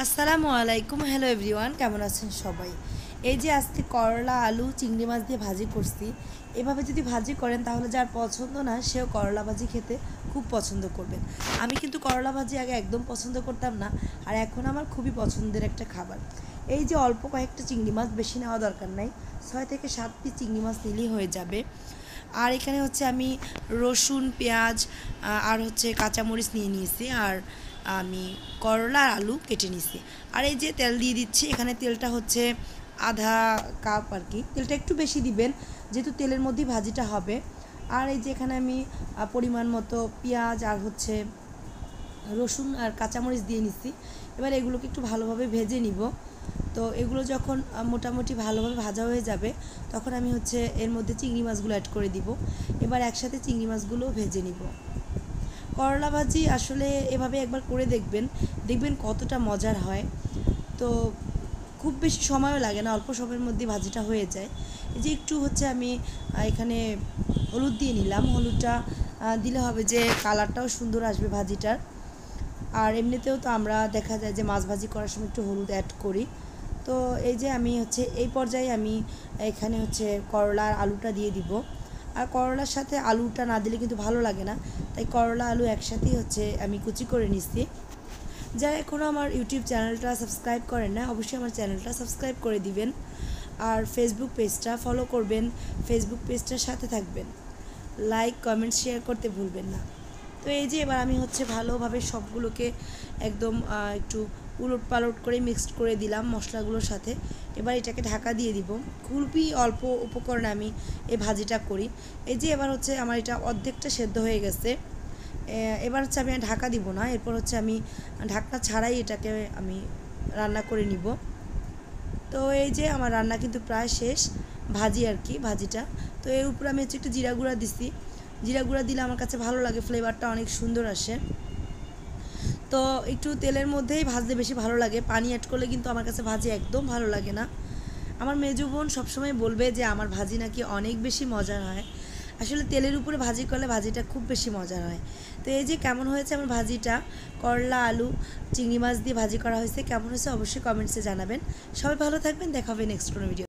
আসসালামু আলাইকুম। Hello everyone, কেমন আছেন সবাই? এই যে আজকে করলা আলু চিংড়ি মাছ দিয়ে ভাজি করছি। এভাবে যদি ভাজি করেন তাহলে যার পছন্দ না সেও করলা ভাজি খেতে খুব পছন্দ করবেন। আমি কিন্তু করলা ভাজি আগে একদম পছন্দ করতাম না, আর এখন আমার খুবই পছন্দের একটা খাবার। এই যে অল্প কয়েকটা চিংড়ি মাছ, বেশি নেওয়া দরকার নাই, 6 থেকে 7 পিস চিংড়ি মাছ নিলেই হয়ে যাবে। আর এখানে হচ্ছে আমি রসুন, পেঁয়াজ আর হচ্ছে কাঁচামরিচ নিয়ে নিয়েছি, আর আমি করলা আর আলু কেটে নিয়েছি। আর এই যে তেল দিয়ে দিচ্ছি, এখানে তেলটা হচ্ছে আধা কাপ আর কি, তেলটা একটু বেশি দিবেন যেহেতু তেলের মধ্যেই ভাজিটা হবে। আর এই যে এখানে আমি পরিমাণ মতো পেঁয়াজ আর হচ্ছে রসুন আর কাঁচামরিচ দিয়ে নিচ্ছি। এবার এগুলোকে একটু ভালোভাবে ভেজে নিব। তো এগুলো যখন মোটামুটি ভালোভাবে ভাজা হয়ে যাবে তখন আমি হচ্ছে এর মধ্যে চিংড়ি মাছগুলো অ্যাড করে দিব। এবার একসাথে চিংড়ি মাছগুলো ভেজে নিব। করলা ভাজি আসলে এভাবে একবার করে দেখবেন, দেখবেন কতটা মজার হয়। তো খুব বেশি সময়ও লাগে না, অল্প সময়ের মধ্যে ভাজিটা হয়ে যায়। এই যে একটু হচ্ছে আমি এখানে হলুদ দিয়ে নিলাম। হলুদটা দিলে হবে যে কালারটাও সুন্দর আসবে ভাজিটার। আর এমনিতেও তো আমরা দেখা যায় যে মাছ ভাজি করার সময় একটু হলুদ অ্যাড করি। তো এই যে আমি হচ্ছে এই পর্যায়ে আমি এখানে হচ্ছে করলা আর আলুটা দিয়ে দিব। আর করলার সাথে আলুটা না দিলে কিন্তু ভালো লাগে না, তাই করলা আলু একসাথেই হচ্ছে আমি কুচি করে নিচ্ছি। যারা এখনও আমার ইউটিউব চ্যানেলটা সাবস্ক্রাইব করেন না, অবশ্যই আমার চ্যানেলটা সাবস্ক্রাইব করে দিবেন। আর ফেসবুক পেজটা ফলো করবেন, ফেসবুক পেজটার সাথে থাকবেন। লাইক, কমেন্ট, শেয়ার করতে ভুলবেন না। তো এই যে এবার আমি হচ্ছে ভালোভাবে সবগুলোকে একদম একটু উলট পালট করে মিক্সড করে দিলাম মশলাগুলোর সাথে। এবার এটাকে ঢাকা দিয়ে দিব। খুবই অল্প উপকরণে আমি এই ভাজিটা করি। এই যে এবার হচ্ছে আমার এটা অর্ধেকটা সেদ্ধ হয়ে গেছে। এবার হচ্ছে আমি ঢাকা দিব না, এরপর হচ্ছে আমি ঢাকনা ছাড়াই এটাকে আমি রান্না করে নিব। তো এই যে আমার রান্না কিন্তু প্রায় শেষ, ভাজি আর কি, ভাজিটা। তো এর উপরে আমি হচ্ছে একটু জিরা গুঁড়া দিছি। জিরা গুঁড়া দিলে আমার কাছে ভালো লাগে, ফ্লেভারটা অনেক সুন্দর আসে। তো একটু তেলের মধ্যেই ভাজতে বেশি ভালো লাগে, পানি অ্যাড করলে কিন্তু আমার কাছে ভাজি একদম ভালো লাগে না। আমার মেজো বোন সবসময় বলবে যে আমার ভাজি নাকি অনেক বেশি মজার হয়। আসলে তেলের উপরে ভাজি করলে ভাজিটা খুব বেশি মজার হয়। তো এই যে কেমন হয়েছে আমার ভাজিটা, করলা আলু চিংড়ি মাছ দিয়ে ভাজি করা হয়েছে, কেমন হয়েছে অবশ্যই কমেন্টসে জানাবেন। সবাই ভালো থাকবেন, দেখা হবে নেক্সট কোনো ভিডিও।